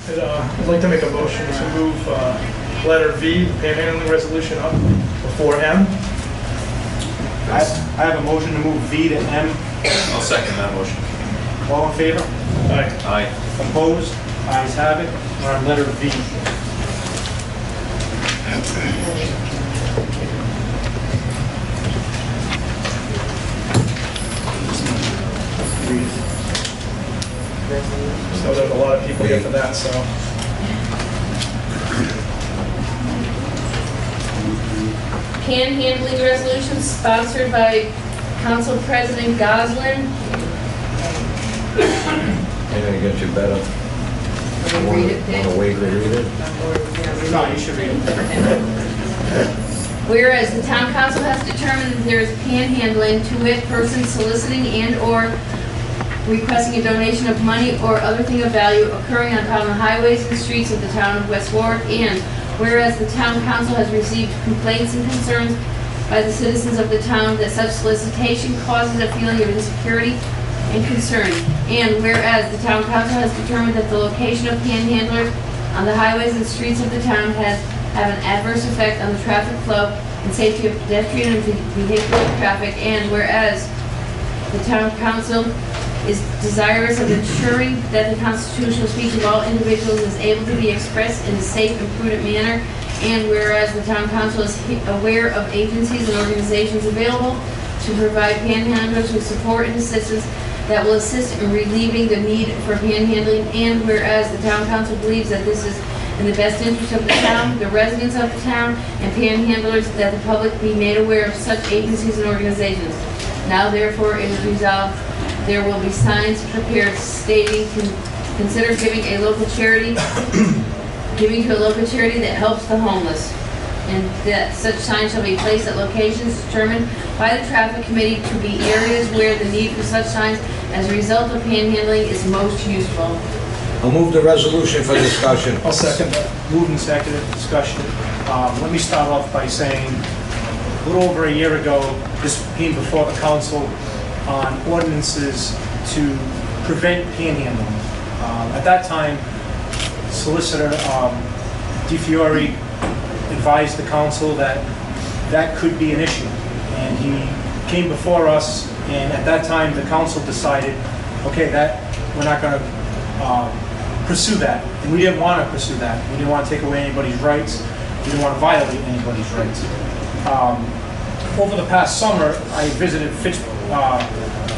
I'd like to make a motion to move letter V, the panhandling resolution, up before M. I have a motion to move V to M. I'll second that motion. All in favor? Aye. Aye. Opposed? Ayes have it. We're on letter V. So there's a lot of people here for that, so. Panhandling resolution sponsored by Council President Goslin. Anything get you better? Read it, Dick. Want to wait to read it? No, you should read it. Whereas the town council has determined that there is panhandling, to wit, persons soliciting and/or requesting a donation of money or other thing of value occurring on common highways and streets of the town of West Warwick, and whereas the town council has received complaints and concerns by the citizens of the town that such solicitation causes a feeling of insecurity and concern, and whereas the town council has determined that the location of panhandlers on the highways and streets of the town have an adverse effect on the traffic flow and safety of pedestrian and vehicular traffic, and whereas the town council is desirous of ensuring that the constitutional speech of all individuals is able to be expressed in a safe and prudent manner, and whereas the town council is aware of agencies and organizations available to provide panhandlers with support and assistance that will assist in relieving the need for panhandling, and whereas the town council believes that this is in the best interest of the town, the residents of the town, and panhandlers, that the public be made aware of such agencies and organizations. Now therefore it is resolved, there will be signs prepared stating, consider giving to a local charity that helps the homeless, and that such signs shall be placed at locations determined by the traffic committee to be areas where the need for such signs as a result of panhandling is most useful. I'll move the resolution for discussion. I'll second that. Moved and seconded, discussion. Let me start off by saying, a little over a year ago, this came before the council on ordinances to prevent panhandling. At that time, Solicitor DeFiore advised the council that that could be an issue. And he came before us, and at that time, the council decided, okay, that we're not going to pursue that. And we didn't want to pursue that. We didn't want to take away anybody's rights. We didn't want to violate anybody's rights. Over the past summer, I visited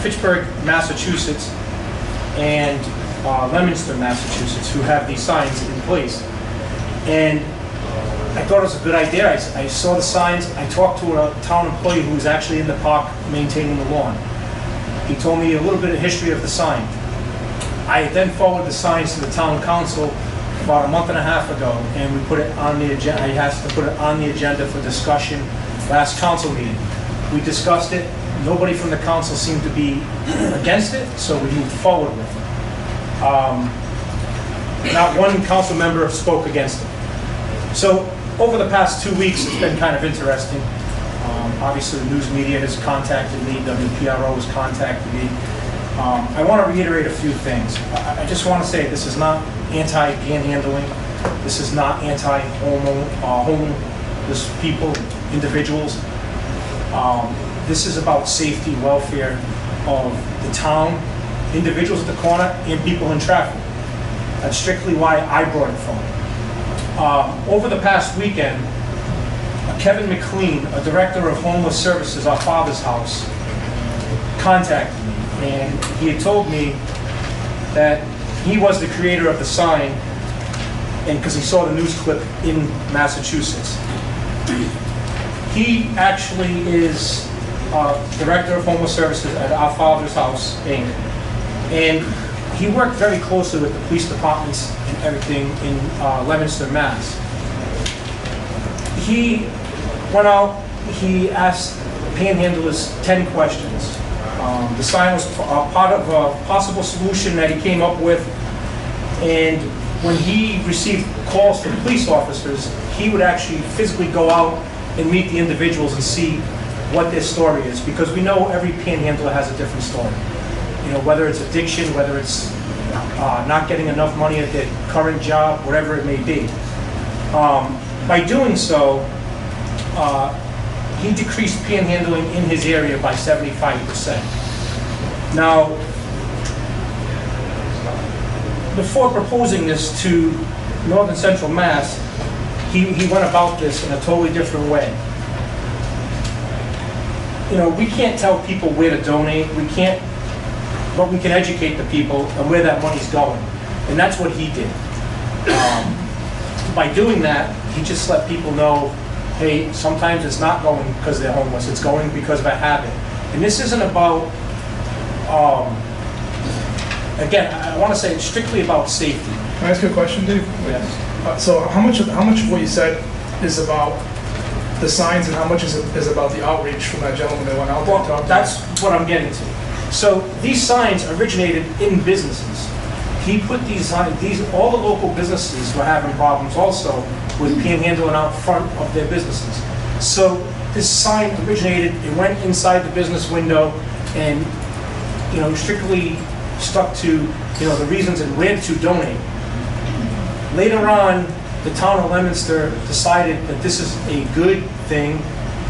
Fitchburg, Massachusetts, and Leominster, Massachusetts, who have these signs in place. And I thought it was a good idea. I saw the signs. I talked to a town employee who was actually in the park maintaining the lawn. He told me a little bit of history of the sign. I then forwarded the signs to the town council about a month and a half ago, and we put it on the agenda. I asked to put it on the agenda for discussion last council meeting. We discussed it. Nobody from the council seemed to be against it, so we moved forward with it. Not one council member spoke against it. So over the past 2 weeks, it's been kind of interesting. Obviously, the news media has contacted me. WPRO has contacted me. I want to reiterate a few things. I just want to say this is not anti-panhandling. This is not anti-homeless people, individuals. This is about safety, welfare of the town, individuals at the corner, and people in traffic. That's strictly why I brought it forward. Over the past weekend, Kevin McLean, a director of homeless services, our father's house, contacted me, and he had told me that he was the creator of the sign, and because he saw the news clip in Massachusetts. He actually is director of homeless services at our father's house, Inc. And he worked very closely with the police departments and everything in Leominster, Mass. He went out, he asked panhandlers 10 questions. The sign was part of a possible solution that he came up with, and when he received calls from police officers, he would actually physically go out and meet the individuals and see what their story is, because we know every panhandler has a different story. You know, whether it's addiction, whether it's not getting enough money at their current job, whatever it may be. By doing so, he decreased panhandling in his area by 75%. Now, before proposing this to Northern Central Mass, he went about this in a totally different way. You know, we can't tell people where to donate, but we can educate the people on where that money's going. And that's what he did. By doing that, he just let people know, hey, sometimes it's not going because they're homeless, it's going because of a habit. And this isn't about, again, I want to say it's strictly about safety. Can I ask you a question, Dave? Yes. So how much of what you said is about the signs, and how much is about the outreach from that gentleman that went out there and Well, talked to that's what I'm getting to. So these signs originated in businesses. He put these signs, all the local businesses were having problems also with panhandling out front of their businesses. So this sign originated, it went inside the business window and, you know, strictly stuck to, you know, the reasons and where to donate. Later on, the town of Leominster decided that this is a good thing,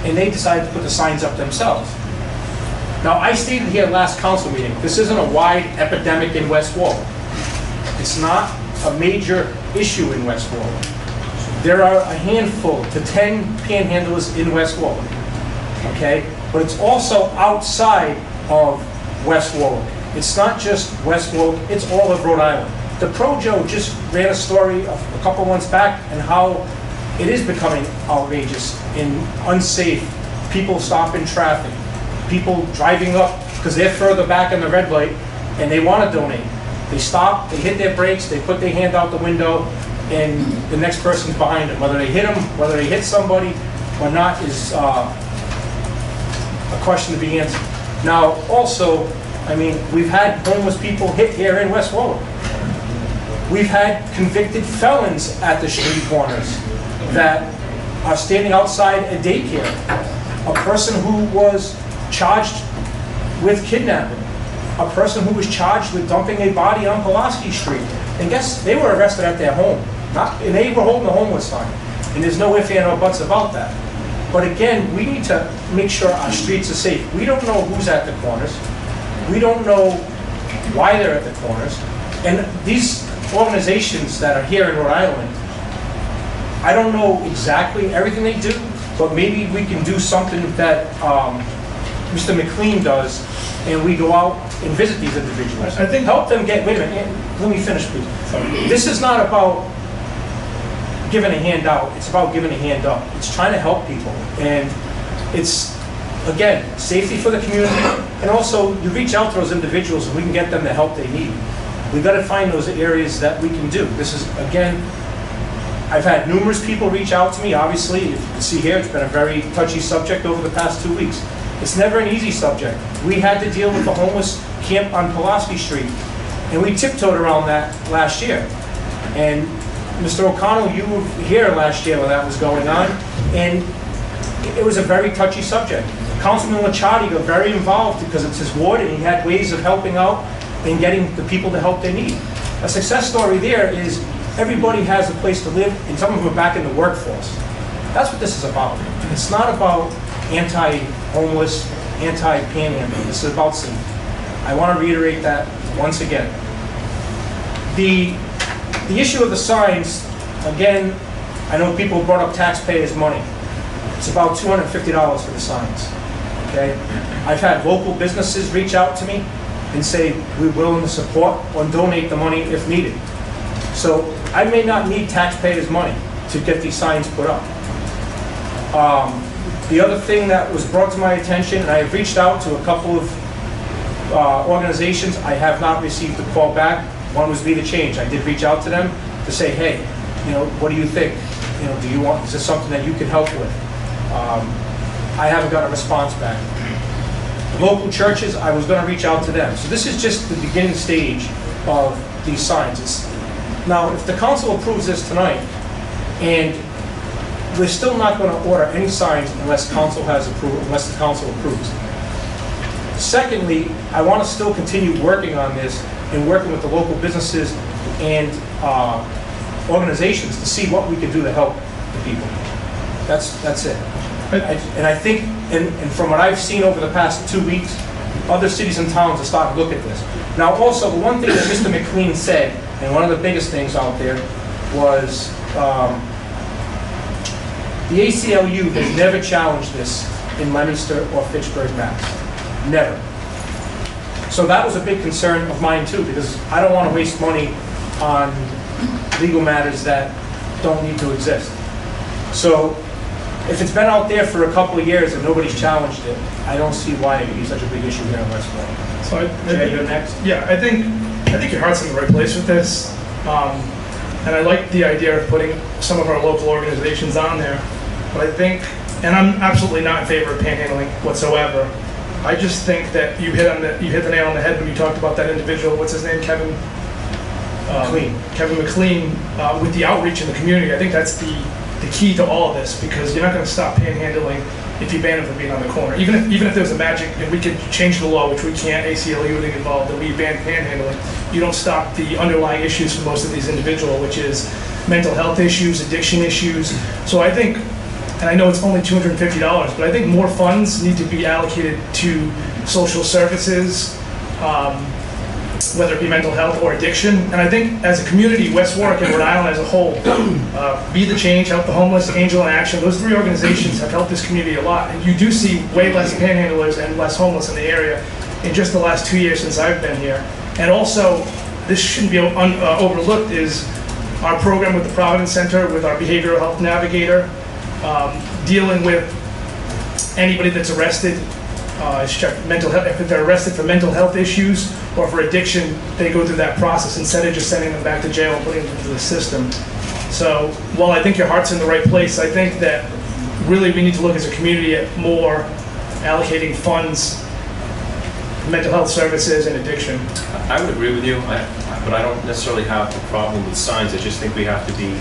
and they decided to put the signs up themselves. Now, I stated here last council meeting, this isn't a wide epidemic in West Warwick. It's not a major issue in West Warwick. There are a handful to 10 panhandlers in West Warwick, okay? But it's also outside of West Warwick. It's not just West Warwick, it's all of Rhode Island. The Pro-Joe just ran a story a couple months back and how it is becoming outrageous and unsafe. People stopping traffic, people driving up because they're further back in the red light and they want to donate. They stop, they hit their brakes, they put their hand out the window, and the next person's behind them. Whether they hit them, whether they hit somebody or not is a question to be answered. Now, also, I mean, we've had homeless people hit here in West Warwick. We've had convicted felons at the street corners that are standing outside a daycare. A person who was charged with kidnapping. A person who was charged with dumping a body on Pulaski Street. And guess, they were arrested at their home. And they were holding a homeless sign. And there's no ifs, ands, or buts about that. But again, we need to make sure our streets are safe. We don't know who's at the corners. We don't know why they're at the corners. And these organizations that are here in Rhode Island, I don't know exactly everything they do, but maybe we can do something that Mr. McLean does, and we go out and visit these individuals. I think help them get, wait a minute, let me finish, please. Sorry. This is not about giving a hand out, it's about giving a hand up. It's trying to help people, and it's, again, safety for the community, and also you reach out to those individuals and we can get them the help they need. We've got to find those areas that we can do. This is, again, I've had numerous people reach out to me. Obviously, if you can see here, it's been a very touchy subject over the past 2 weeks. It's never an easy subject. We had to deal with the homeless camp on Pulaski Street, and we tiptoed around that last year. And Mr. O'Connell, you were here last year when that was going on, and it was a very touchy subject. Councilman Licciardi got very involved because it's his ward, and he had ways of helping out and getting the people the help they need. A success story there is everybody has a place to live, and some of them are back in the workforce. That's what this is about. It's not about anti-homeless, anti-panhandling. This is about safety. I want to reiterate that once again. The issue of the signs, again, I know people brought up taxpayers' money. It's about $250 for the signs, okay? I've had local businesses reach out to me and say, we're willing to support or donate the money if needed. So I may not need taxpayers' money to get these signs put up. The other thing that was brought to my attention, and I have reached out to a couple of organizations, I have not received a call back. One was Be the Change. I did reach out to them to say, hey, you know, what do you think? You know, do you want, is this something that you can help with? I haven't got a response back. Local churches, I was going to reach out to them. So this is just the beginning stage of these signs. Now, if the council approves this tonight, and we're still not going to order any signs unless council has approved, unless the council approves. Secondly, I want to still continue working on this and working with the local businesses and organizations to see what we can do to help the people. That's it. And I think, and from what I've seen over the past 2 weeks, other cities and towns are starting to look at this. Now also, the one thing that Mr. McLean said, and one of the biggest things out there, was the ACLU has never challenged this in Leominster or Fitchburg, Mass. Never. So that was a big concern of mine too, because I don't want to waste money on legal matters that don't need to exist. So if it's been out there for a couple of years and nobody's challenged it, I don't see why it would be such a big issue here in West Warwick. So Jay, you're next. Yeah, I think your heart's in the right place with this. And I like the idea of putting some of our local organizations on there. But I think, and I'm absolutely not in favor of panhandling whatsoever. I just think that you hit the nail on the head when you talked about that individual. What's his name? Kevin McLean, with the outreach in the community. I think that's the key to all of this, because you're not going to stop panhandling if you ban them from being on the corner. Even if there's a magic, and we could change the law, which we can't, ACLU would get involved, and we ban panhandling, you don't stop the underlying issues for most of these individuals, which is mental health issues, addiction issues. So I think, and I know it's only $250, but I think more funds need to be allocated to social services, whether it be mental health or addiction. And I think as a community, West Warwick and Rhode Island as a whole, Be the Change, Help the Homeless, Angel in Action, those 3 organizations have helped this community a lot. And you do see way less panhandlers and less homeless in the area in just the last 2 years since I've been here. And also, this shouldn't be overlooked, is our program with the Providence Center, with our behavioral health navigator, dealing with anybody that's arrested. Mental health, if they're arrested for mental health issues or for addiction, they go through that process instead of just sending them back to jail and putting them into the system. So while I think your heart's in the right place, I think that really we need to look as a community at more allocating funds, mental health services and addiction. I would agree with you, but I don't necessarily have a problem with signs. I just think we have to be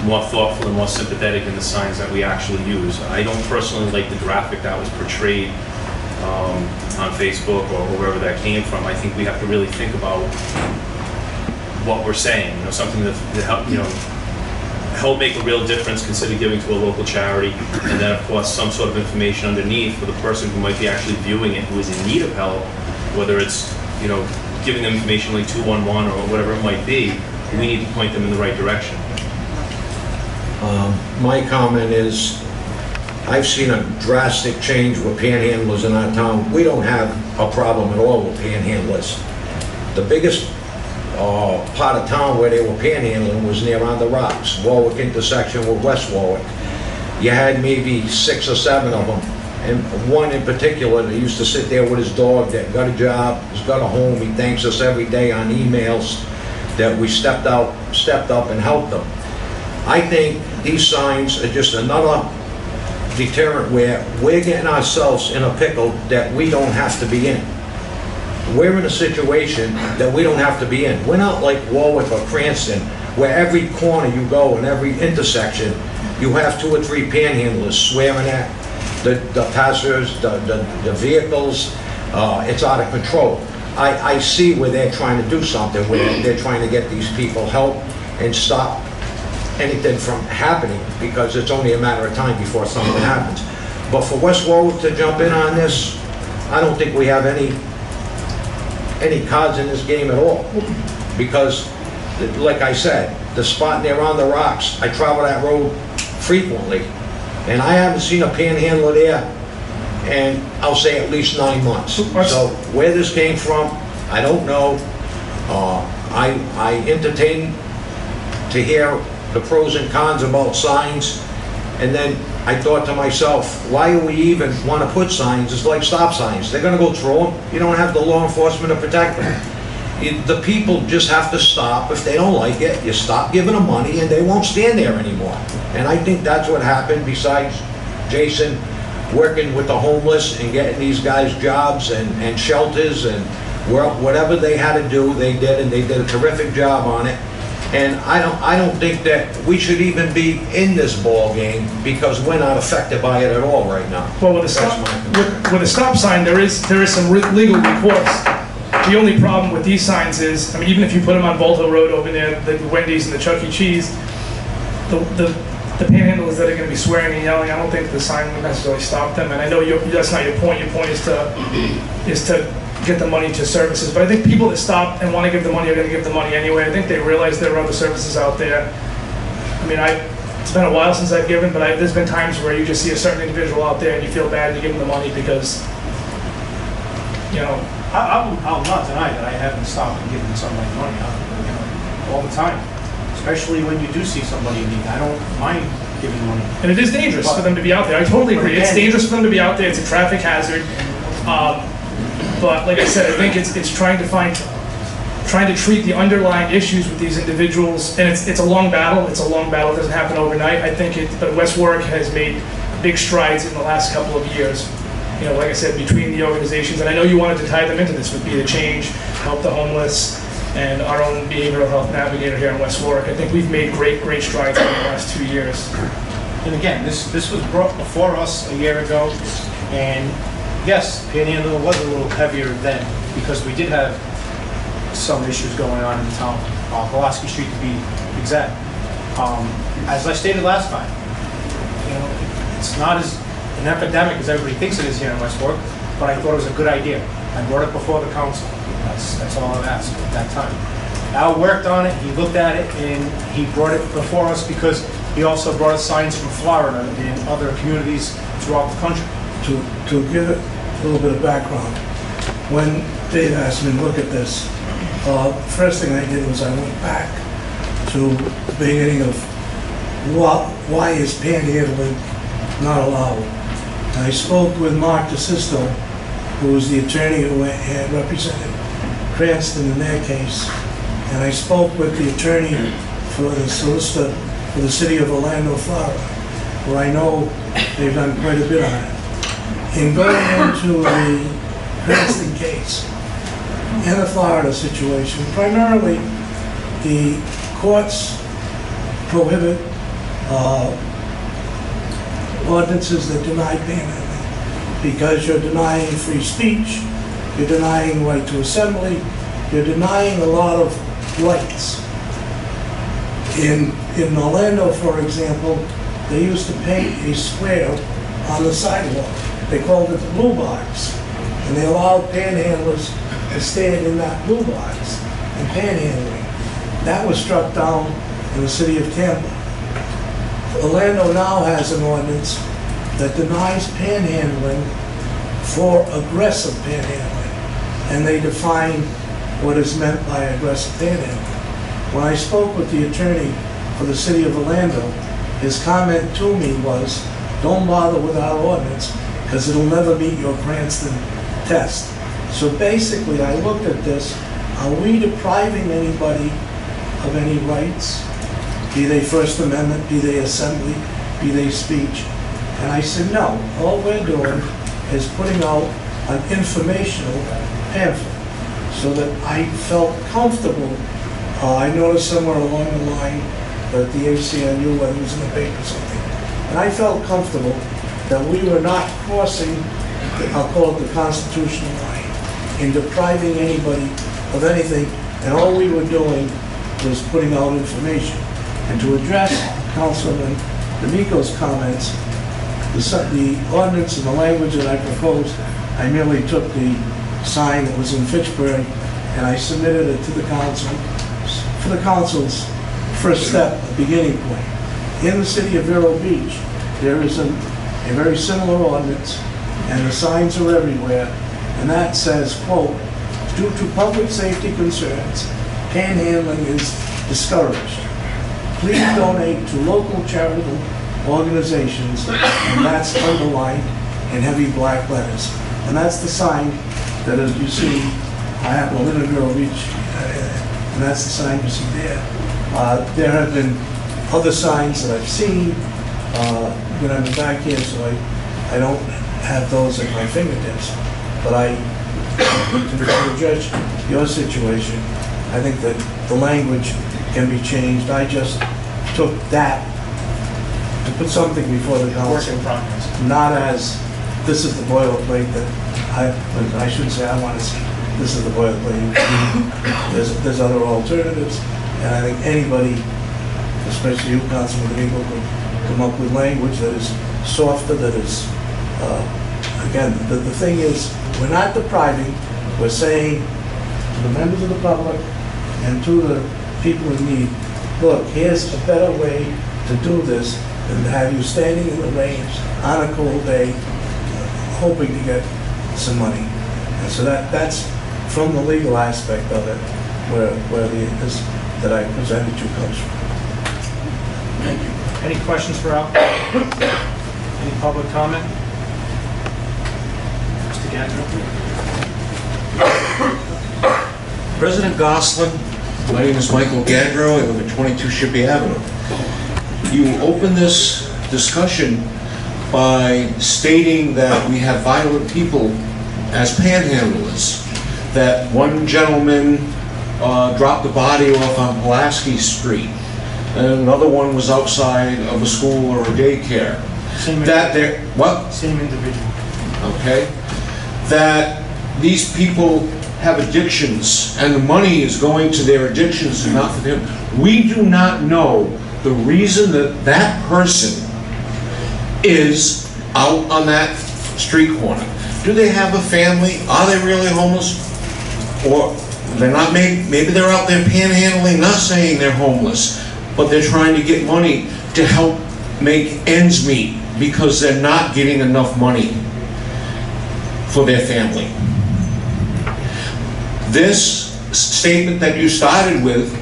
more thoughtful and more sympathetic in the signs that we actually use. I don't personally like the graphic that was portrayed on Facebook or wherever that came from. I think we have to really think about what we're saying. Something that help make a real difference. Consider giving to a local charity, and then of course some sort of information underneath for the person who might be actually viewing it, who is in need of help. Whether it's giving them information like 211 or whatever it might be, we need to point them in the right direction. My comment is, I've seen a drastic change with panhandlers in our town. We don't have a problem at all with panhandlers. The biggest part of town where they were panhandling was near on the rocks, Warwick intersection with West Warwick. You had maybe 6 or 7 of them, and one in particular that used to sit there with his dog that got a job, has got a home. He thanks us every day on emails that we stepped up and helped them. I think these signs are just another deterrent where we're getting ourselves in a pickle that we don't have to be in. We're in a situation that we don't have to be in. We're not like Warwick or Cranston, where every corner you go and every intersection, you have 2 or 3 panhandlers swearing at the passers, the vehicles. It's out of control. I see where they're trying to do something, where they're trying to get these people help and stop anything from happening, because it's only a matter of time before something happens. But for West Warwick to jump in on this, I don't think we have any cards in this game at all. Because, like I said, the spot there on the rocks, I travel that road frequently, and I haven't seen a panhandler there, and I'll say at least 9 months. So where this came from, I don't know. I entertain to hear the pros and cons about signs, and then I thought to myself, why do we even want to put signs? It's like stop signs. They're going to go through them. You don't have the law enforcement to protect them. The people just have to stop. If they don't like it, you stop giving them money and they won't stand there anymore. And I think that's what happened, besides Jason working with the homeless and getting these guys jobs and shelters and whatever they had to do, they did, and they did a terrific job on it. And I don't think that we should even be in this ball game, because we're not affected by it at all right now. Well, with a stop sign, there is some legal recourse. The only problem with these signs is, I mean, even if you put them on Bolt Hill Road over there, the Wendy's and the Chuck E. Cheese, the panhandlers that are gonna be swearing and yelling, I don't think the sign would necessarily stop them. And I know that's not your point. Your point is to get the money to services. But I think people that stop and wanna give the money are gonna give the money anyway. I think they realize there are other services out there. I mean, it's been a while since I've given, but there's been times where you just see a certain individual out there and you feel bad and you give them the money because, you know. I'll not deny that I haven't stopped and given somebody money, all the time. Especially when you do see somebody in need. I don't mind giving money. And it is dangerous for them to be out there. I totally agree. It's dangerous for them to be out there. It's a traffic hazard. But like I said, I think it's trying to treat the underlying issues with these individuals. And it's a long battle. It's a long battle. It doesn't happen overnight. I think but West Warwick has made big strides in the last couple of years. You know, like I said, between the organizations, and I know you wanted to tie them into this with Be the Change, Help the Homeless, and our own behavioral health navigator here in West Warwick. I think we've made great strides in the last 2 years. And again, this was brought before us a year ago, and yes, Panhandle was a little heavier then, because we did have some issues going on in the town, Pulaski Street to be exact. As I stated last time, it's not as an epidemic as everybody thinks it is here in West Warwick, but I thought it was a good idea. I brought it before the council. That's all I've asked at that time. Al worked on it, he looked at it, and he brought it before us because he also brought us signs from Florida and other communities throughout the country. To give it a little bit of background, when Dave asked me to look at this, the first thing I did was I went back to the beginning of why is panhandling not allowed. And I spoke with Mark DeSisto, who was the attorney who had represented Cranston in their case, and I spoke with the attorney for the solicitor for the city of Orlando, Florida, where I know they've done quite a bit on it. In going into the Cranston case and the Florida situation, primarily the courts prohibit ordinances that deny panhandling because you're denying free speech, you're denying right to assembly, you're denying a lot of rights. In Orlando, for example, they used to paint a square on the sidewalk. They called it the blue box, and they allowed panhandlers to stand in that blue box and panhandling. That was struck down in the city of Tampa. Orlando now has an ordinance that denies panhandling for aggressive panhandling, and they define what is meant by aggressive panhandling. When I spoke with the attorney for the city of Orlando, his comment to me was, don't bother with our ordinance because it'll never meet your Cranston test. So basically, I looked at this, are we depriving anybody of any rights? Be they First Amendment, be they assembly, be they speech. And I said, no, all we're doing is putting out an informational pamphlet so that I felt comfortable. I noticed somewhere along the line that the ACLU, whether it was in the paper or something, and I felt comfortable that we were not crossing, I'll call it the constitutional line, in depriving anybody of anything, and all we were doing was putting out information. And to address Councilman D'Amico's comments, the ordinance and the language that I proposed, I merely took the sign that was in Fitchburg and I submitted it to the council for the council's first step, a beginning point. In the city of Vero Beach, there is a very similar ordinance, and the signs are everywhere, and that says, quote, due to public safety concerns, panhandling is discouraged. Please donate to local charitable organizations, and that's underlined in heavy black letters. And that's the sign that, as you see, I happen to live in Vero Beach, and that's the sign you see there. There have been other signs that I've seen, when I've been back here, so I don't have those at my fingertips. But to address your situation, I think that the language can be changed. I just took that to put something before the council, not as this is the boilerplate that I shouldn't say I want to see. this is the boilerplate. There's other alternatives, and I think anybody, especially you, Councilman Domingo, could come up with language that is softer, that is, again, the thing is, we're not depriving, we're saying to the members of the public and to the people in need, look, here's a better way to do this than to have you standing in the rain on a cold day, hoping to get some money. And so that's from the legal aspect of it, where this that I presented you comes from. Thank you. Any questions for Al? Any public comment? Mr. Gadro? President Goslin, my name is Michael Gadro. I live at 22 Shippey Avenue. You opened this discussion by stating that we have violent people as panhandlers, that one gentleman dropped a body off on Pulaski Street, and another one was outside of a school or a daycare. Same individual. Okay? That these people have addictions, and the money is going to their addictions and not for them. We do not know the reason that that person is out on that street corner. Do they have a family? Are they really homeless? Or they're not, maybe they're out there panhandling, not saying they're homeless, but they're trying to get money to help make ends meet because they're not getting enough money for their family. This statement that you started with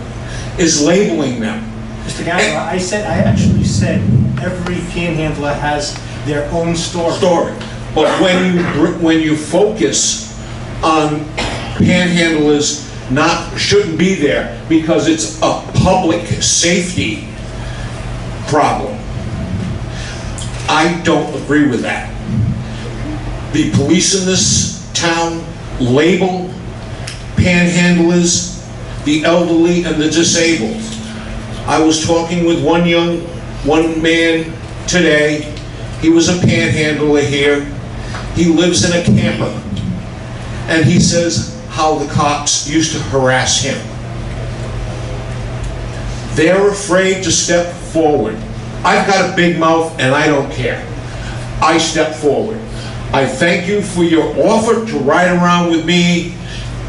is labeling them. Mr. Gadro, I actually said every panhandler has their own story. But when you focus on panhandlers shouldn't be there because it's a public safety problem, I don't agree with that. The police in this town label panhandlers, the elderly and the disabled. I was talking with one man today. He was a panhandler here. He lives in a camper. And he says how the cops used to harass him. They're afraid to step forward. I've got a big mouth and I don't care. I step forward. I thank you for your offer to ride around with me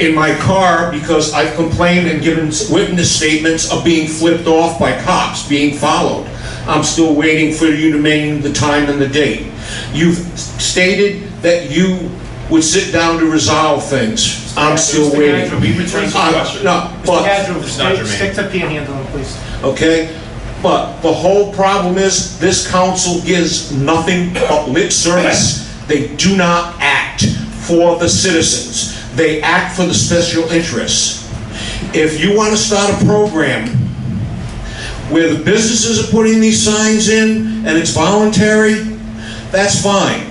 in my car because I've complained and given witness statements of being flipped off by cops, being followed. I'm still waiting for you to name the time and the date. You've stated that you would sit down to resolve things. I'm still waiting. We return to the question. No, but It's not germane. Stick to panhandling, please. okay? But the whole problem is this council gives nothing but lip service. They do not act for the citizens. They act for the special interests. If you want to start a program where the businesses are putting these signs in and it's voluntary, that's fine.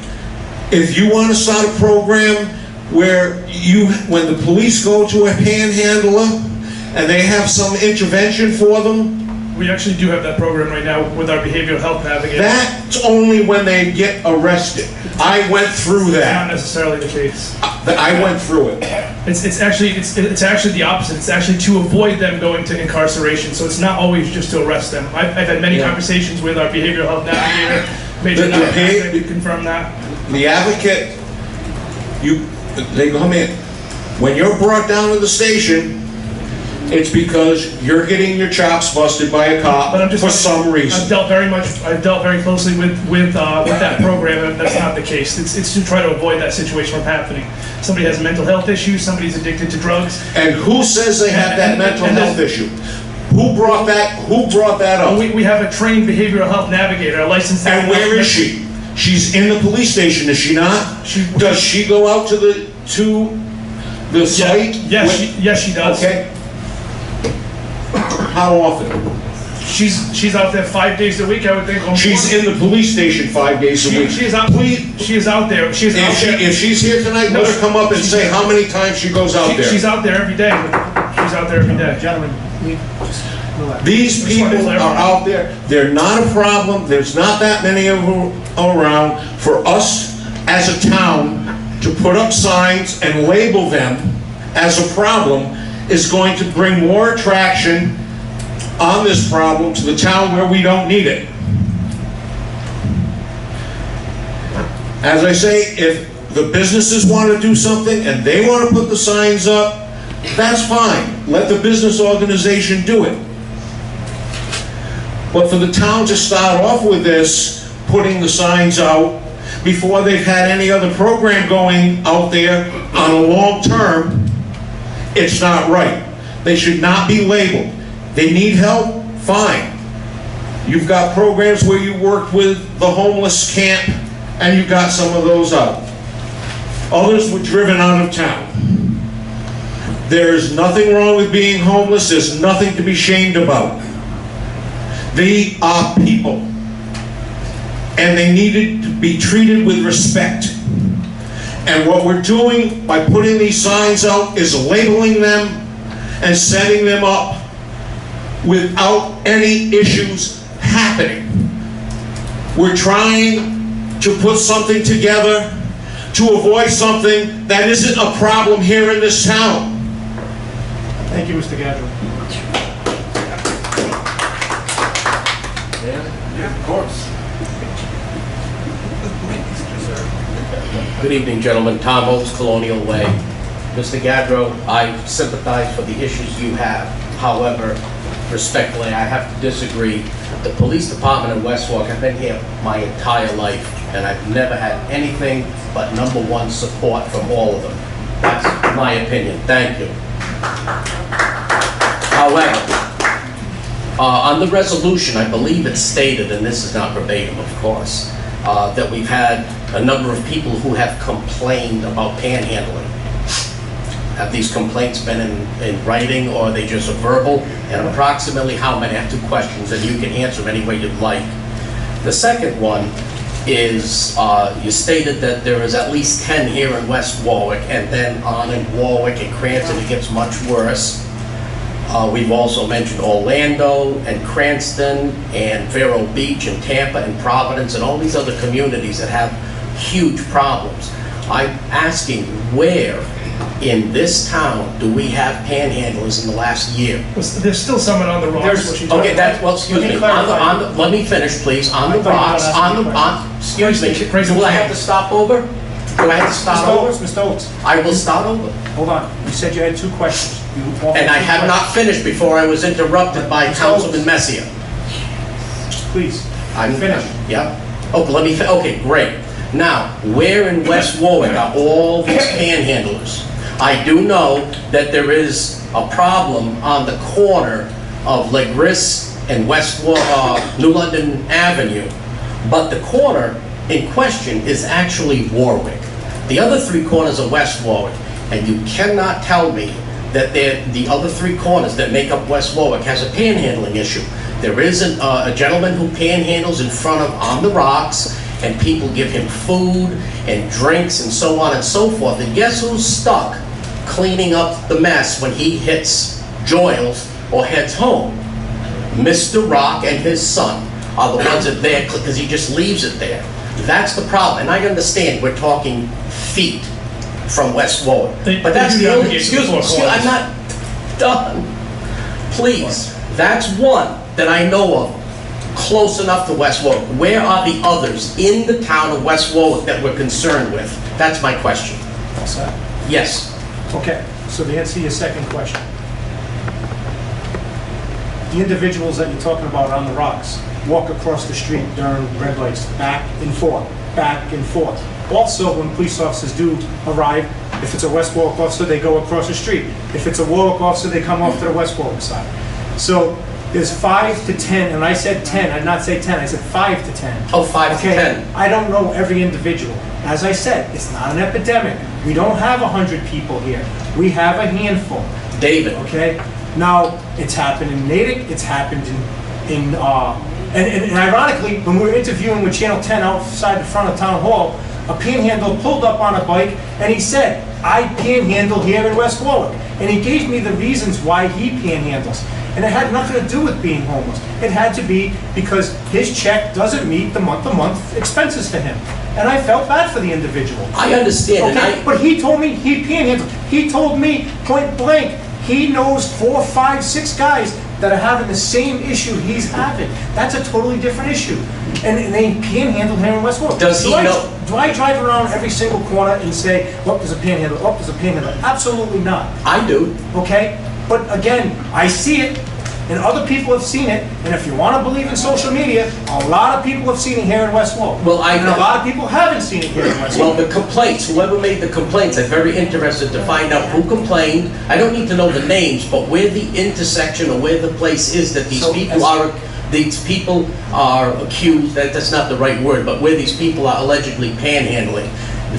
If you want to start a program where when the police go to a panhandler and they have some intervention for them, We actually do have that program right now with our behavioral health navigator. that's only when they get arrested. I went through It's not that. necessarily the case. I went through it. It's actually the opposite. It's actually to avoid them going to incarceration. So it's not always just to arrest them. I've had many Yeah. conversations with our behavioral health navigator. Major The Navigator could confirm that. The advocate, they come in. When you're brought down to the station, it's because you're getting your chops busted by a cop But I'm just for some reason. I've dealt very closely with that program, and that's not the case. It's to try to avoid that situation from happening. Somebody has mental health issues. Somebody's addicted to drugs. And who says they have that mental and health issue? Who brought that up? We have a trained behavioral health navigator, a licensed. And where is she? She's in the police station, is she not? Does she go out to the site? Yes, she does. Okay. How often? She's out there 5 days a week, I would think. She's in the police station 5 days a week. She is out. She is out there. She is out there. If she's here tonight, let her come up and say how many times she goes out there. She's out there every day. She's out there every day. Gentlemen, we just relax. These people are out there. They're not a problem. There's not that many of them around for us as a town to put up signs and label them as a problem is going to bring more attraction on this problem to the town where we don't need it. As I say, if the businesses want to do something and they want to put the signs up, that's fine. Let the business organization do it. But for the town to start off with this, putting the signs out, before they've had any other program going out there on a long term, it's not right. They should not be labeled. They need help? Fine. You've got programs where you worked with the homeless camp, and you got some of those out. Others were driven out of town. There's nothing wrong with being homeless. There's nothing to be shamed about. They are people, and they needed to be treated with respect. And what we're doing by putting these signs out is labeling them and setting them up without any issues happening. We're trying to put something together to avoid something that isn't a problem here in this town. Thank you, Mr. Gadro. Yeah, of course. Good evening, gentlemen. Tom Holtz, Colonial Way. Mr. Gadro, I sympathize for the issues you have. However, respectfully, I have to disagree. The police department in West Warwick, I've been here my entire life, and I've never had anything but #1 support from all of them. That's my opinion. Thank you. However, on the resolution, I believe it's stated, and this is not verbatim, of course, that we've had a number of people who have complained about panhandling. Have these complaints been in writing, or are they just verbal? And approximately how many? I have 2 questions, and you can answer them any way you'd like. The second one is, you stated that there is at least 10 here in West Warwick, and then on in Warwick and Cranston, it gets much worse. We've also mentioned Orlando and Cranston and Vero Beach and Tampa and Providence and all these other communities that have huge problems. I'm asking, where in this town do we have panhandlers in the last year? There's still someone on the rocks. Okay, that's, well, excuse me, let me finish, please. On the rocks, excuse me, do I have to stop over? Do I have to stop over? Mr. Oates. I will start over. Hold on. You said you had 2 questions. And I have not finished before I was interrupted by Councilman Messier. Please. I'm finished. Yeah. Oh, let me, okay, great. Now, where in West Warwick are all these panhandlers? I do know that there is a problem on the corner of Legris and New London Avenue, but the corner in question is actually Warwick. The other 3 corners are West Warwick, and you cannot tell me that the other 3 corners that make up West Warwick has a panhandling issue. There is a gentleman who panhandles in front of On the Rocks, and people give him food and drinks and so on and so forth. And guess who's stuck cleaning up the mess when he hits Joyles or heads home? Mr. Rock and his son are the ones that are there because he just leaves it there. That's the problem. And I understand we're talking feet from West Warwick. But that's the only, excuse me, I'm not done. Please, that's one that I know of close enough to West Warwick. Where are the others in the town of West Warwick that we're concerned with? That's my question. All set? Yes. Okay, so to answer your second question, the individuals that you're talking about on the rocks walk across the street during red lights, back and forth, back and forth. Also, when police officers do arrive, if it's a West Warwick officer, they go across the street. If it's a Warwick officer, they come off to the West Warwick side. So there's 5 to 10, and I said 10, I did not say 10, I said 5 to 10. Oh, 5 to 10. I don't know every individual. As I said, it's not an epidemic. We don't have 100 people here. We have a handful. David. Okay? Now, it's happened in Natick, it's happened and ironically, when we were interviewing with Channel 10 outside the front of Town Hall, a panhandler pulled up on a bike and he said, I panhandle here in West Warwick. And he gave me the reasons why he panhandles. And it had nothing to do with being homeless. It had to be because his check doesn't meet the month-to-month expenses for him. And I felt bad for the individual. I understand, Okay, but he told me he panhandled. He told me point blank, he knows 4, 5, 6 guys that are having the same issue he's having. That's a totally different issue. And they panhandle here in West Warwick. Does he know? Do I drive around every single corner and say, oh, there's a panhandle, oh, there's a panhandle? Absolutely not. I do. Okay? But again, I see it, and other people have seen it, and if you want to believe in social media, a lot of people have seen it here in West Warwick. Well, and a lot of people haven't seen it here in West Warwick. Well, the complaints, whoever made the complaints, I'm very interested to find out who complained. I don't need to know the names, but where the intersection or where the place is that these people are accused, that's not the right word, but where these people are allegedly panhandling,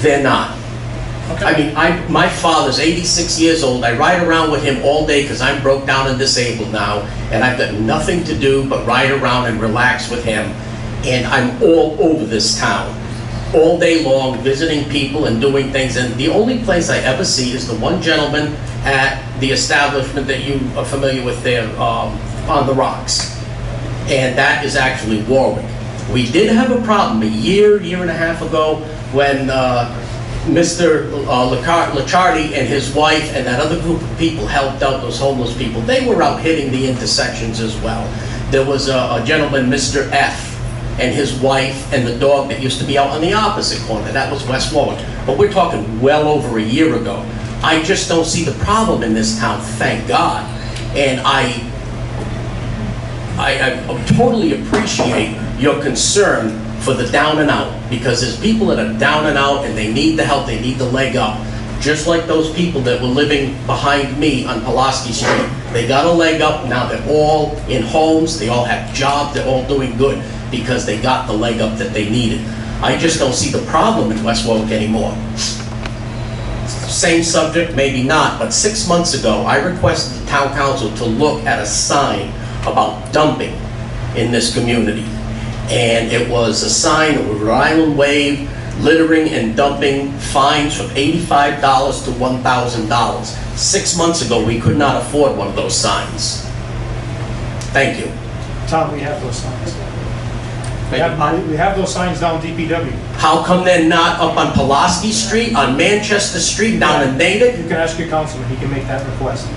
they're not. Okay. I mean, my father's 86 years old. I ride around with him all day because I'm broke down and disabled now, and I've got nothing to do but ride around and relax with him. And I'm all over this town, all day long, visiting people and doing things. And the only place I ever see is the one gentleman at the establishment that you are familiar with there on the rocks. And that is actually Warwick. We did have a problem a year and a half ago when Mr. Licciardi and his wife and that other group of people helped out those homeless people. They were out hitting the intersections as well. There was a gentleman, Mr. F, and his wife and the dog that used to be out on the opposite corner. That was West Warwick. But we're talking well over a year ago. I just don't see the problem in this town, thank God. And I totally appreciate your concern for the down and out, because there's people that are down and out and they need the help, they need the leg up. Just like those people that were living behind me on Pulaski Street. They got a leg up, now they're all in homes, they all have jobs, they're all doing good because they got the leg up that they needed. I just don't see the problem in West Warwick anymore. Same subject, maybe not, but 6 months ago, I requested the town council to look at a sign about dumping in this community. And it was a sign of Rhode Island Wave, littering and dumping, fines from $85 to $1,000. 6 months ago, we could not afford one of those signs. Thank you. Tom, we have those signs. We have those signs down DPW. How come they're not up on Pulaski Street, on Manchester Street, down in Natick? You can ask your councilman, he can make that request.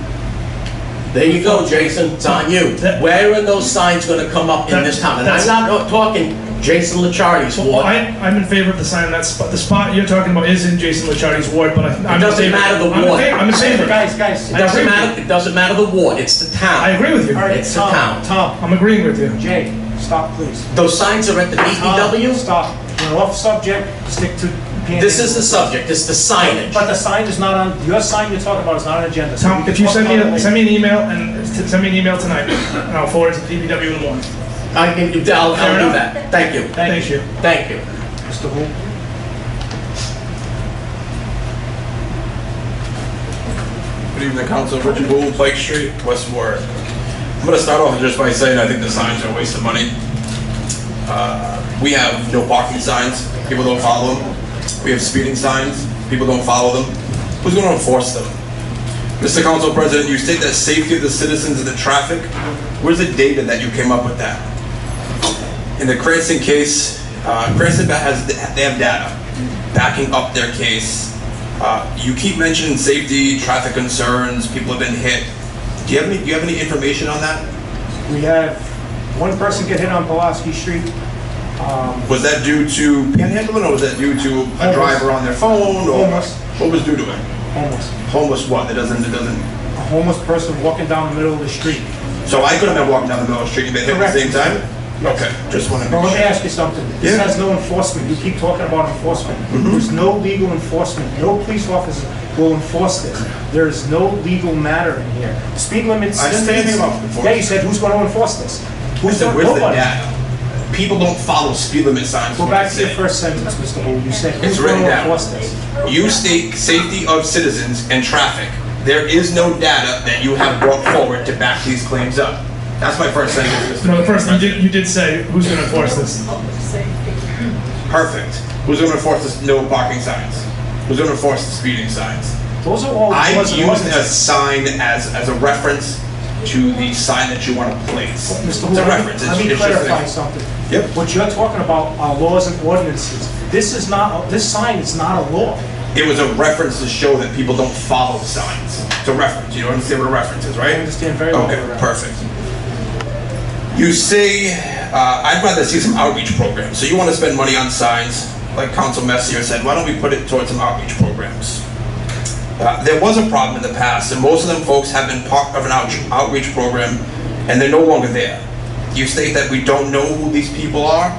There you go, Jason, it's on you. Where are those signs gonna come up in this town? And I'm not talking Jason Licciardi's Well, ward. I'm in favor of the sign in that spot. The spot you're talking about is in Jason Licciardi's ward, but It doesn't matter the ward. I'm in favor. Guys, It doesn't matter the ward, it's the town. I agree with you. All right, It's the town. Tom, I'm agreeing with you. Jay, stop, please. Those signs are at the DPW? Stop. We're off subject, stick to panhandling. This is the subject, it's the signage. But the sign is not on, your sign you're talking about is not on agenda. so we Tom, can if you talk send about it me later. an email and send me an email tonight, and I'll forward it to DPW in the morning. I'll do that. Thank you. Thank you. Thank you. Mr. Wu? Good evening, Council. Richard Gould, Pike Street, West Warwick. I'm going to start off just by saying I think the signs are a waste of money. We have no parking signs. People don't follow them. We have speeding signs. People don't follow them. Who's going to enforce them? Mr. Council President, you state that safety of the citizens and the traffic. Where's the data that you came up with that? In the Cranston case, Cranston they have data backing up their case. You keep mentioning safety, traffic concerns, people have been hit. Do you have any information on that? We have one person get hit on Pulaski Street. Was that due to panhandling, or was that due to a driver on their phone? Or Homeless. what was due to it? Homeless. Homeless what? It doesn't. A homeless person walking down the middle of the street. So I could have been walking down the middle of the street and been hit at the same time? Okay, just want to Well, make let me sure. ask you something. This Yeah. has no enforcement. You keep talking about enforcement. Mm-hmm. There's no legal enforcement. No police officer will enforce this. There is no legal matter in here. Speed limits. I didn't say anything about enforcement. Yeah, you said who's going to enforce this? Where's the Nobody. data? People don't follow speed limit signs. Go is what back I to your say. first sentence, Mr. Wu. You said It's who's going written to down. enforce this? You state safety of citizens and traffic. There is no data that you have brought forward to back these claims up. That's my first sentence. Mr. No, the first President. you did say who's going to enforce this. Perfect. Who's going to enforce the no parking signs? Who's going to enforce the speeding signs? Those are all I laws and used a ordinances. sign as a reference to the sign that you want to place. Mr. It's Wu, a reference. let me It's just clarify a- something. Yep. What you're talking about are laws and ordinances. This sign is not a law. It was a reference to show that people don't follow signs. It's a reference. You understand what a reference is, right? I understand very well. Okay, what a- perfect. You say, I'd rather see some outreach programs. So you want to spend money on signs, like Council Messier said, why don't we put it towards some outreach programs? There was a problem in the past, and most of them folks have been part of an outreach program, and they're no longer there. You state that we don't know who these people are.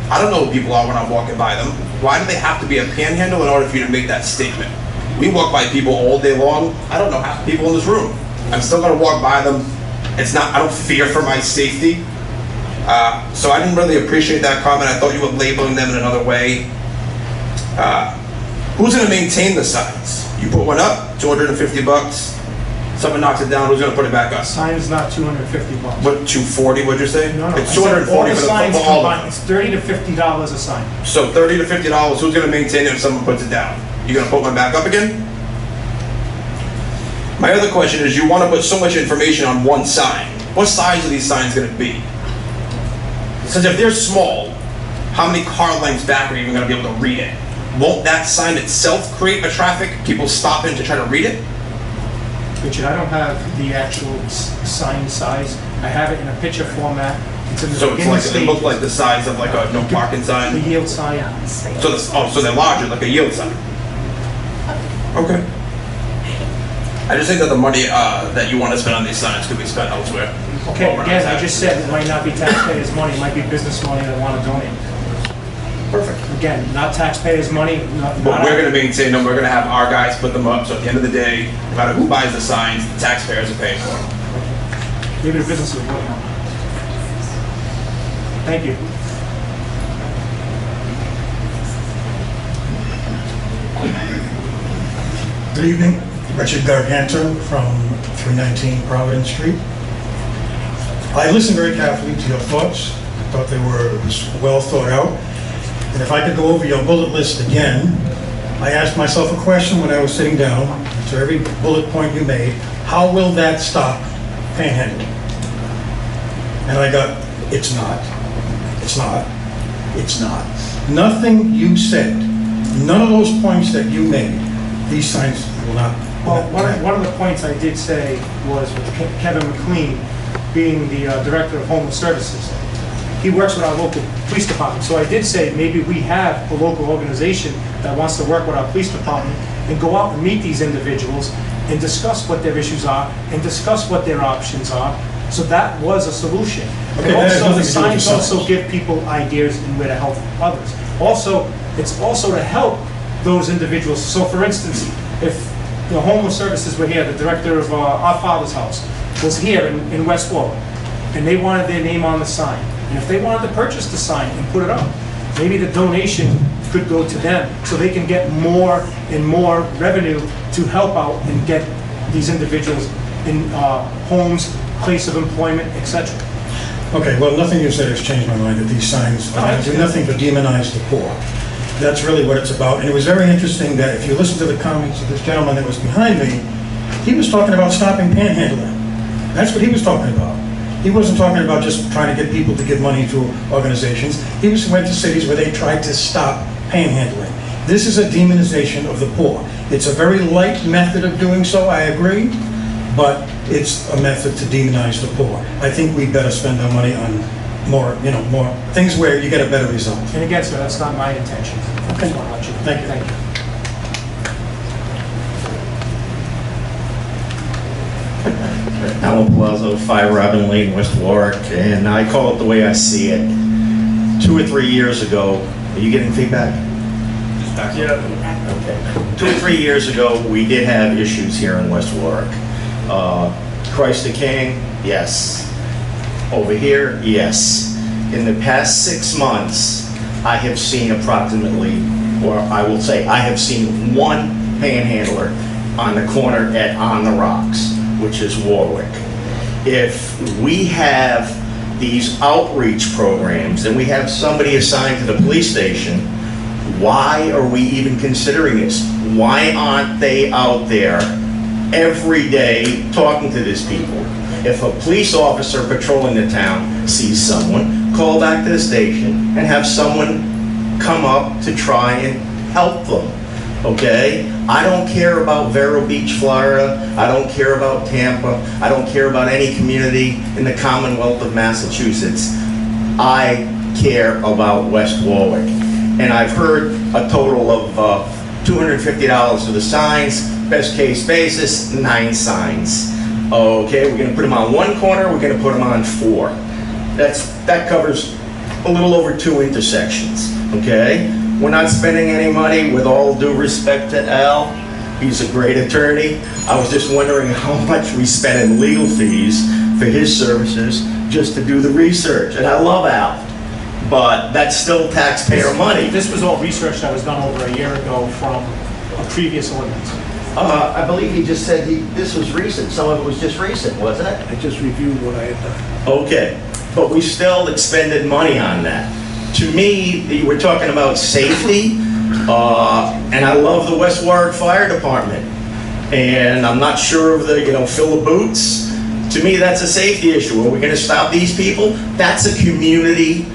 I don't know who people are when I'm walking by them. Why do they have to be a panhandle in order for you to make that statement? We walk by people all day long. I don't know half the people in this room. I'm still gonna walk by them. I don't fear for my safety. So I didn't really appreciate that comment. I thought you were labeling them in another way. Who's gonna maintain the signs? You put one up, 250 bucks. Someone knocks it down, who's gonna put it back up? Sign is not 250 bucks. What, 240, what'd you say? No, no. It's I said 240 all for the signs all of combined. them. It's $30 to $50 a sign. So $30 to $50, who's gonna maintain it if someone puts it down? You gonna put one back up again? My other question is, you wanna put so much information on one sign. What size are these signs gonna be? Because if they're small, how many car lengths back are you even gonna be able to read it? Won't that sign itself create a traffic, people stopping to try to read it? Richard, I don't have the actual sign size. I have it in a picture format. It's in the So it's beginning like, it looks stages. like the size of like a no parking The sign? yield sign. So they're larger, like a yield sign? Okay. I just think that the money that you want to spend on these signs could be spent elsewhere. Okay, Well, we're not again, I taxing. just said it might not be taxpayers' money, it might be business money that want to donate. Perfect. Again, not taxpayers' money, not. But we're gonna maintain them, we're gonna have our guys put them up, so at the end of the day, no matter who buys the signs, the taxpayers are paying for them. Maybe the business is working on it. Thank you. Good evening, Richard Garganto from 319 Providence Street. I listened very carefully to your thoughts. I thought they were well thought out. And if I could go over your bullet list again, I asked myself a question when I was sitting down, to every bullet point you made, how will that stop panhandling? And I got, it's not, it's not, it's not. Nothing you said, none of those points that you made, these signs will not. Well, one of the points I did say was with Kevin McLean being the Director of Homeless Services. He works with our local police department. So I did say maybe we have a local organization that wants to work with our police department and go out and meet these individuals and discuss what their issues are and discuss what their options are. So that was a solution. Okay, And that has also, nothing the to do with signs the also signs. give people ideas and where to help others. Also, it's also to help those individuals. So for instance, if the homeless services were here, the director of Our Father's House was here in West Warwick, and they wanted their name on the sign. And if they wanted to purchase the sign and put it up, maybe the donation could go to them so they can get more and more revenue to help out and get these individuals in homes, place of employment, etc. Okay, well, nothing you said has changed my mind, that these signs do nothing to demonize the poor. That's really what it's about. And it was very interesting that if you listen to the comments of this gentleman that was behind me, he was talking about stopping panhandling. That's what he was talking about. He wasn't talking about just trying to get people to give money to organizations. He went to cities where they tried to stop panhandling. This is a demonization of the poor. It's a very light method of doing so, I agree, but it's a method to demonize the poor. I think we better spend our money on more things where you get a better result. And again, sir, that's not my intention. Okay. Just want to let you know. Thank you. Thank you. Alan Palazzo, 5 Robin Lane, West Warwick, and I call it the way I see it. 2 or 3 years ago, are you getting feedback? Yeah. Okay. 2 or 3 years ago, we did have issues here in West Warwick. Christ the King, yes. Over here, yes. In the past 6 months, I have seen approximately, or I will say, I have seen one panhandler on the corner at On the Rocks, which is Warwick. If we have these outreach programs and we have somebody assigned to the police station, why are we even considering this? Why aren't they out there every day talking to these people? if a police officer patrolling the town sees someone, call back to the station and have someone come up to try and help them, okay? I don't care about Vero Beach, Florida. I don't care about Tampa. I don't care about any community in the Commonwealth of Massachusetts. I care about West Warwick. And I've heard a total of $250 for the signs, best case basis, 9 signs. Okay, we're gonna put them on one corner, we're gonna put them on 4. That covers a little over 2 intersections, okay? We're not spending any money, with all due respect to Al. He's a great attorney. I was just wondering how much we spend in legal fees for his services just to do the research. And I love Al, but that's still taxpayer money. This was all research that was done over a year ago from a previous ordinance. I believe he just said this was recent. Some of it was just recent, wasn't it? I just reviewed what I had done. Okay, but we still expended money on that. To me, we're talking about safety, and I love the West Warwick Fire Department. And I'm not sure of the, fill the boots. To me, that's a safety issue. Are we gonna stop these people? That's a community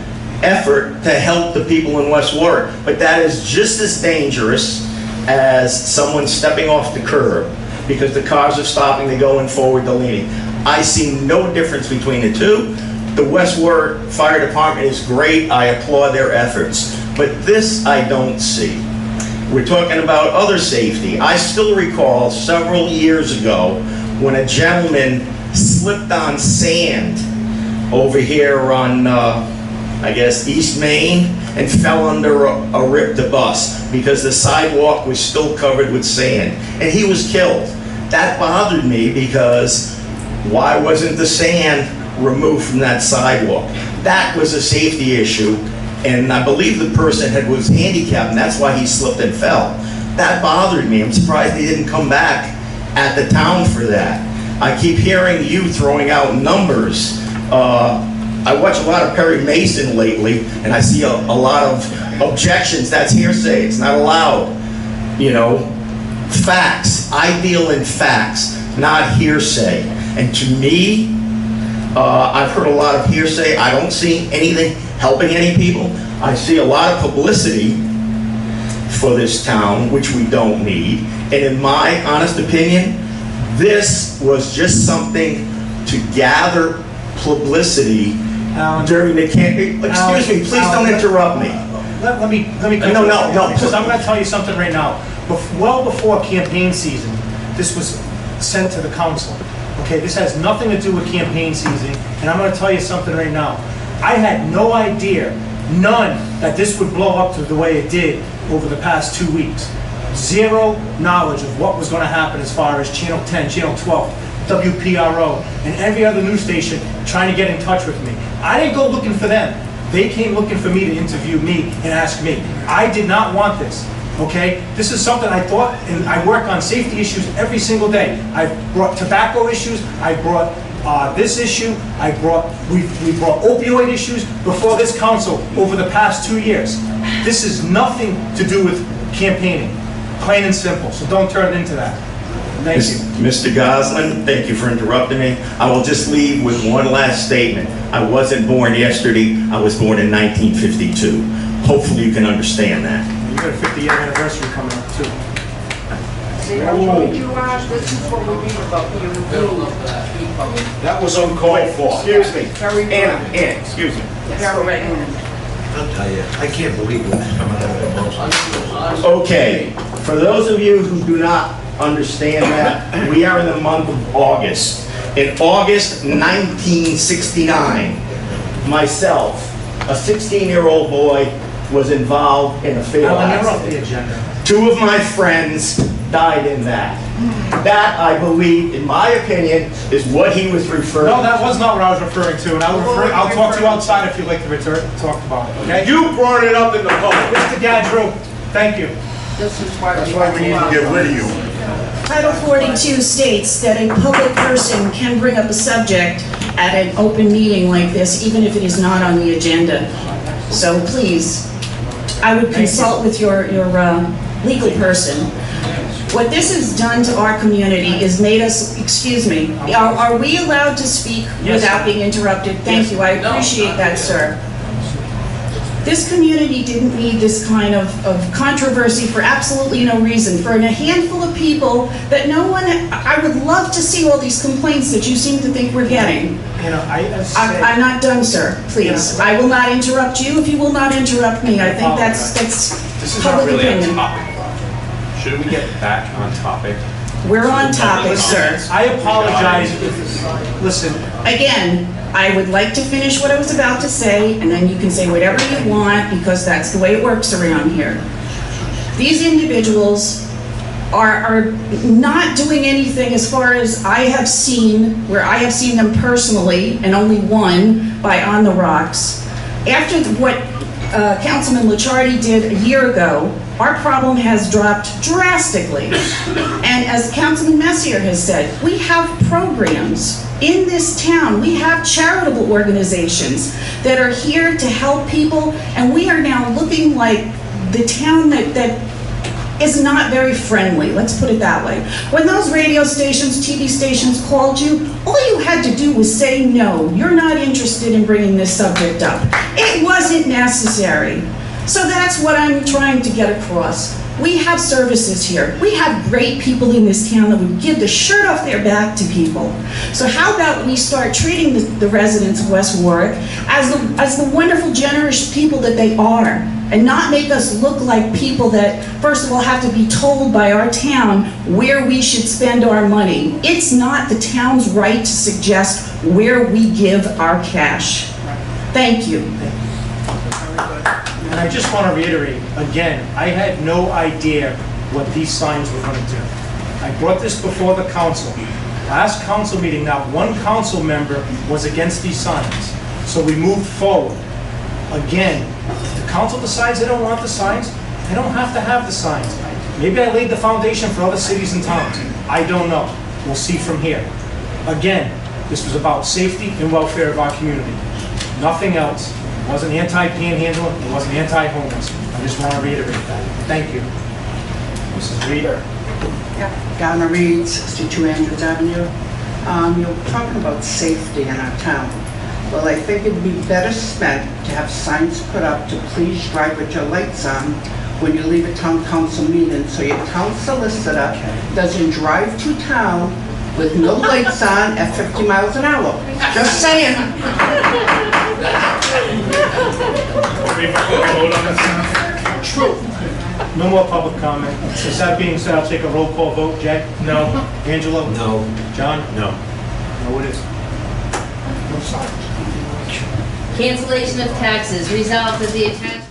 effort to help the people in West Warwick. But that is just as dangerous as someone stepping off the curb because the cars are stopping, they're going forward, they're leaning. I see no difference between the two. The West Warwick Fire Department is great. I applaud their efforts. But this I don't see. We're talking about other safety. I still recall several years ago when a gentleman slipped on sand over here on, I guess, East Main and fell under a ripped bus because the sidewalk was still covered with sand. And he was killed. That bothered me because why wasn't the sand removed from that sidewalk? That was a safety issue, and I believe the person was handicapped, and that's why he slipped and fell. That bothered me. I'm surprised he didn't come back at the town for that. I keep hearing you throwing out numbers. I watch a lot of Perry Mason lately, and I see a lot of objections. That's hearsay. It's not allowed. Facts. I deal in facts, not hearsay. And to me, I've heard a lot of hearsay. I don't see anything helping any people. I see a lot of publicity for this town, which we don't need. And in my honest opinion, this was just something to gather publicity during the campaign. Excuse me, please don't interrupt me. Let me No. Because I'm going to tell you something right now. Well before campaign season, this was sent to the council. Okay, this has nothing to do with campaign season, and I'm going to tell you something right now. I had no idea, none, that this would blow up to the way it did over the past 2 weeks. Zero knowledge of what was going to happen as far as Channel 10, Channel 12, WPRO, and every other news station trying to get in touch with me. I didn't go looking for them. They came looking for me to interview me and ask me. I did not want this. Okay, this is something I thought, and I work on safety issues every single day. I brought tobacco issues, I brought this issue, we brought opioid issues before this council over the past 2 years. This is nothing to do with campaigning, plain and simple, so don't turn it into that. Thank you. Mr. Goslin, thank you for interrupting me. I will just leave with one last statement. I wasn't born yesterday, I was born in 1952. Hopefully you can understand that. You got a 50-year anniversary coming up too. This is what we read about you. That was uncalled for. Excuse me. Ann, excuse me. I'll tell you, I can't believe what's coming out of the most. Okay, for those of you who do not understand that, we are in the month of August. In August 1969, myself, a 16-year-old boy, was involved in a fatal accident. 2 of my friends died in that. That, I believe, in my opinion, is what he was referring to. No, that was not what I was referring to, and I'll talk to you outside if you'd like to talk about it, okay? You brought it up in the public. Mr. Gadreau, thank you. This is why That's why we need to get rid of you. Title 42 states that a public person can bring up a subject at an open meeting like this, even if it is not on the agenda. So please, I would consult with your legal person What this has done to our community is made us, excuse me, are we allowed to speak Yes. without being interrupted? Thank you, I appreciate that, sir. This community didn't need this kind of controversy for absolutely no reason. For a handful of people that no one, I would love to see all these complaints that you seem to think we're getting. You know, I'm not done, sir, please. I will not interrupt you if you will not interrupt me. I think that's This is not public really on opinion. topic. Shouldn't we get back on topic? We're on topic, Public sir. comments. I apologize if, listen, Again, I would like to finish what I was about to say, and then you can say whatever you want, because that's the way it works around here. These individuals are not doing anything as far as I have seen, where I have seen them personally, and only one, by On the Rocks. After what Councilman Licciardi did a year ago, our problem has dropped drastically. And as Councilman Messier has said, we have programs in this town. We have charitable organizations that are here to help people, and we are now looking like the town that is not very friendly, let's put it that way. When those radio stations, TV stations called you, all you had to do was say no, you're not interested in bringing this subject up. It wasn't necessary. So that's what I'm trying to get across. We have services here. We have great people in this town that would give the shirt off their back to people. So how about we start treating the residents of West Warwick as the wonderful, generous people that they are, and not make us look like people that, first of all, have to be told by our town where we should spend our money. It's not the town's right to suggest where we give our cash. Thank you. and I just want to reiterate, again, I had no idea what these signs were going to do. I brought this before the council. Last council meeting, not one council member was against these signs. So we moved forward. Again, if the council decides they don't want the signs, they don't have to have the signs. Maybe I laid the foundation for other cities and towns. I don't know. We'll see from here. Again, this was about safety and welfare of our community. Nothing else. It wasn't anti-panhandling, it wasn't anti-homeless. I just want to reiterate that. Thank you. Mrs. Reeder. Donna Reed, 62 Andrews Avenue. You're talking about safety in our town. Well, I think it'd be better spent to have signs put up to please drive with your lights on when you leave a town council meeting, so your town solicitor doesn't drive to town with no lights on at 50 miles an hour. Just saying. True. No more public comment. With that being said, I'll take a roll call vote. Jay? No. Angelo? No. John? No. No, it is. No signs. Cancellation of taxes. Resolved that the attached